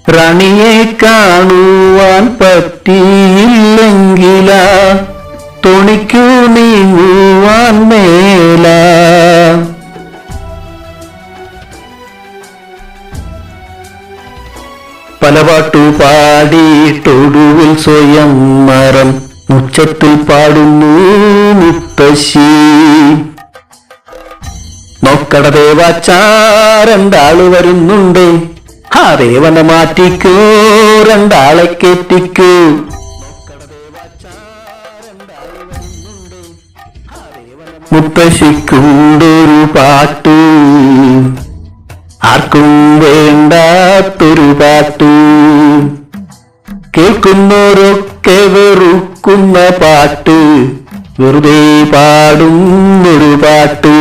റാണിയെ കാണുവാൻ പറ്റിയില്ലെങ്കില തുണിക്കു നീങ്ങുവാൻ മേല. പല പാട്ടു പാടിയിട്ടൊടുവിൽ സ്വയം മരം ഉച്ചത്തിൽ പാടുന്നു മുത്തശ്ശി. നോക്കട ദേവാച്ചാ, രണ്ടാള് വരുന്നുണ്ട്, ആ ദേവനെ മാറ്റിക്കോ, രണ്ടാളെ കെട്ടിക്കോ. മുത്തശ്ശിക്കുണ്ടൊരു പാട്ട്, ആർക്കും വേണ്ടാത്തൊരു പാട്ട്, കേൾക്കുന്നവരൊക്കെ വെറുക്കുന്ന പാട്ട്, വെറുതെ പാടുന്നൊരു പാട്ട്.